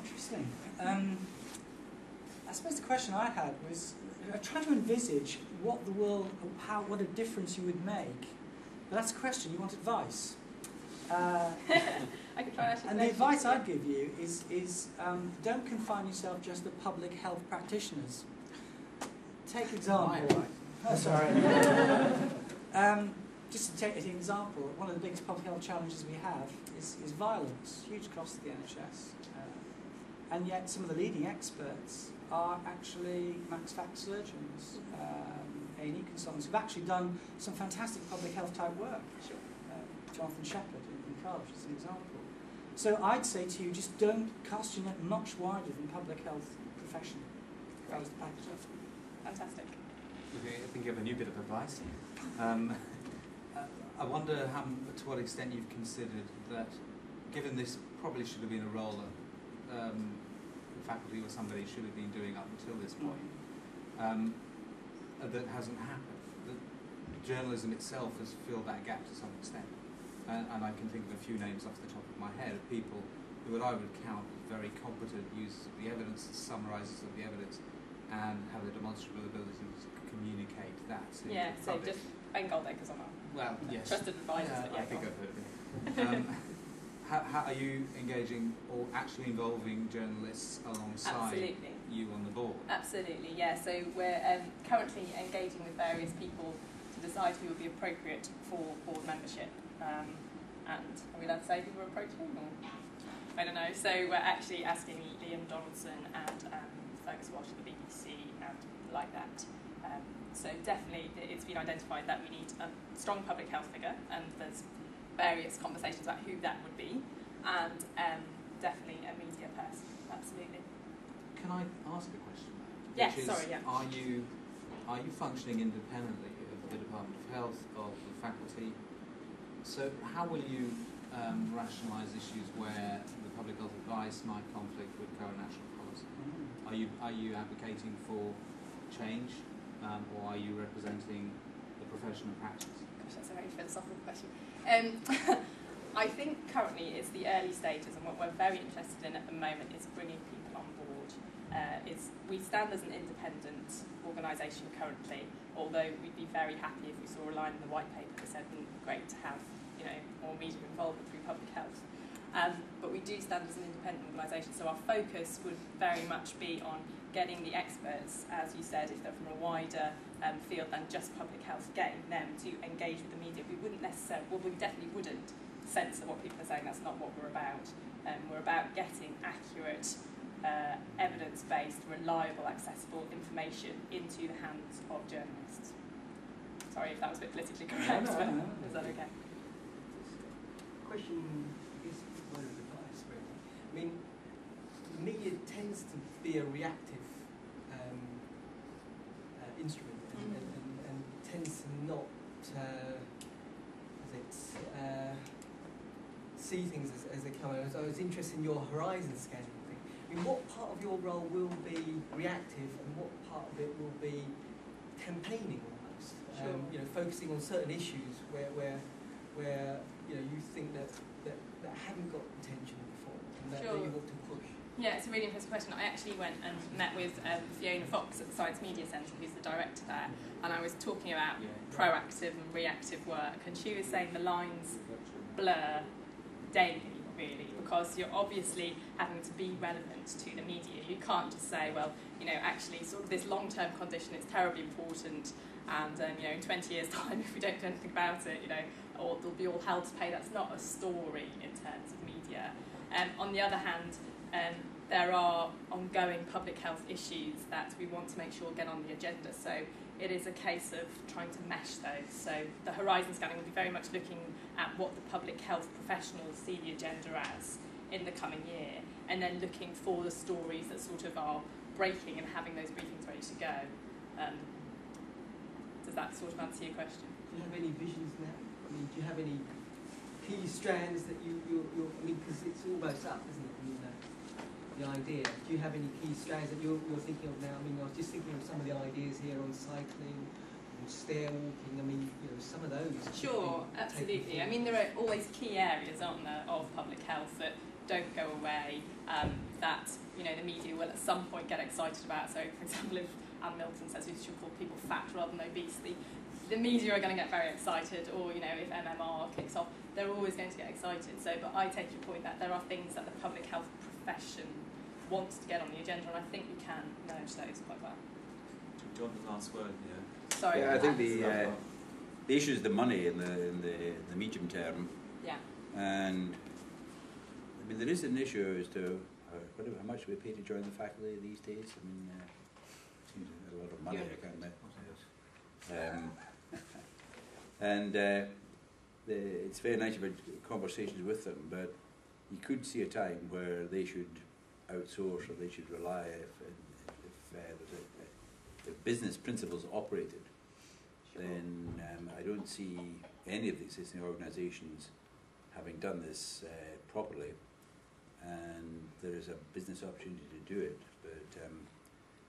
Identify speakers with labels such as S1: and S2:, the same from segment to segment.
S1: Interesting. I suppose the question I had was trying to envisage what the world, what a difference you would make. But that's a question. You want advice.
S2: I can try
S1: and the advice I'd give you is don't confine yourself just to public health practitioners. Take example. Oh, sorry. Just to take an example, one of the biggest public health challenges we have is violence, huge cost to the NHS. And yet some of the leading experts are actually max-fac surgeons, A&E consultants, who've actually done some fantastic public health type work.
S2: Sure.
S1: Jonathan Shepherd in Cardiff is an example. So I'd say to you, just don't cast your net much wider than public health profession. That was the package.
S2: Fantastic.
S3: I think you have a new bit of advice. I wonder to what extent you've considered that, given this probably should have been a role that the faculty or somebody should have been doing up until this point, that hasn't happened. That journalism itself has filled that gap to some extent. And I can think of a few names off the top of my head of people who I would count as very competent users of the evidence, summarisers of the evidence, and have the demonstrable ability to communicate that to the
S2: so
S3: public.
S2: just Ben Goldacre's on our
S3: Yes.
S2: trusted advisors.
S3: I think I've heard of it. How are you engaging or actually involving journalists alongside
S2: Absolutely.
S3: you on the board?
S2: Absolutely, yeah. So we're currently engaging with various people to decide who would be appropriate for board membership. And are we allowed to say who we're approaching? Or? I don't know. So we're actually asking Liam Donaldson and Fergus Walsh at the BBC and like that. So definitely it's been identified that we need a strong public health figure, and there's various conversations about who that would be, and definitely a media person. Absolutely.
S3: Can I ask a question?
S2: Yes,
S3: Which is,
S2: sorry, yeah.
S3: Are you functioning independently of the Department of Health, of the faculty? So how will you rationalise issues where the public health advice might conflict with current national policy? Are you advocating for change, or are you representing the profession of practice?
S2: Gosh, that's a very philosophical question. I think currently it's the early stages, and what we're very interested in at the moment is bringing people on board. We stand as an independent organisation currently, although we'd be very happy if we saw a line in the white paper that said great to have more media involvement through public health. But we do stand as an independent organisation, so our focus would very much be on getting the experts, as you said, if they're from a wider field than just public health, getting them to engage with the media. We wouldn't necessarily, we definitely wouldn't censor what people are saying. That's not what we're about. We're about getting accurate, evidence-based, reliable, accessible information into the hands of journalists. Sorry if that was a bit politically correct, but is that okay?
S4: Question is one of advice, really. I mean, the media tends to be a reactive instrument and tends to not see things as they come. So I was interested in your horizon scanning thing. I mean, what part of your role will be reactive and what part of it will be campaigning almost?
S2: Sure.
S4: Focusing on certain issues where you think that haven't got attention before and that you want to push.
S2: Yeah, it's a really interesting question. I actually went and met with Fiona Fox at the Science Media Centre, who's the director there, and I was talking about proactive and reactive work, and she was saying the lines blur daily, really, because you're obviously having to be relevant to the media. You can't just say, well, actually, sort of this long-term condition is terribly important, and in 20 years' time, if we don't do anything about it, or there'll be all hell to pay. That's not a story in terms of media. On the other hand, there are ongoing public health issues that we want to make sure get on the agenda. So it is a case of trying to mesh those. So the horizon scanning will be very much looking at what the public health professionals see the agenda as in the coming year, and then looking for the stories that sort of are breaking and having those briefings ready to go. Does that sort of answer your question?
S4: Do you have any visions now? I mean, do you have any key strands that you're because it's almost up, isn't it? I mean, the idea. Do you have any key strands that you're thinking of now? I mean, I was just thinking of some of the ideas here on cycling, stairwalking. I mean, you know, some of those. could
S2: Sure,
S4: be
S2: absolutely.
S4: taken
S2: I mean, there are always key areas, aren't there, of public health that don't go away, that, you know, the media will at some point get excited about. So, for example, if Anne Milton says we should call people fat rather than obese, the media are going to get very excited, or, you know, if MMR kicks off, they're always going to get excited. So, but I take your point that there are things that the public health profession wants to get on the agenda, and I think we can manage those quite well.
S5: John, the last word, yeah.
S2: Sorry.
S6: Yeah, I think the issue is the money in the medium term,
S2: Yeah.
S6: and I mean there is an issue as to how much we pay to join the faculty these days. I mean, seems a lot of money.
S2: Yeah.
S6: I can't admit. And it's very nice to have conversations with them, but you could see a time where they should outsource or they should rely if business principles operated. Then I don't see any of the existing organisations having done this properly, and there is a business opportunity to do it. But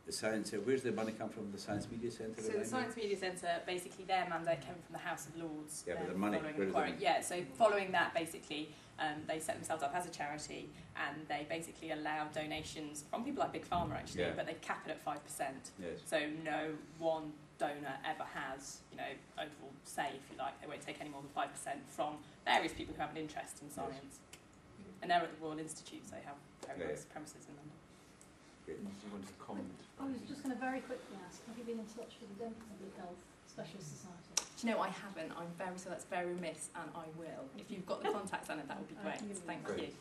S6: the science, where's the money come from? The Science Media Centre?
S2: So the Science Media Centre, basically their mandate came from the House of Lords.
S6: Yeah, but the money,
S2: following
S6: where is
S2: inquiry.
S6: it?
S2: Yeah, so following that, basically, they set themselves up as a charity, and they basically allow donations from people like Big Pharma, actually,
S6: Yeah.
S2: but they cap it at 5%.
S6: Yes.
S2: So no one donor ever has, you know, overall say, if you like. They won't take any more than 5% from various people who have an interest in science. And they're at the Royal Institute, so they have very nice premises in London.
S5: Do you want to comment?
S7: I was just going to very quickly ask, have you been in touch with the Dental Public Health Specialist Society?
S2: Do you know, I haven't. I'm very, so that's very remiss, and I will. If you've got the contacts, Anna, that would be great. Thank you.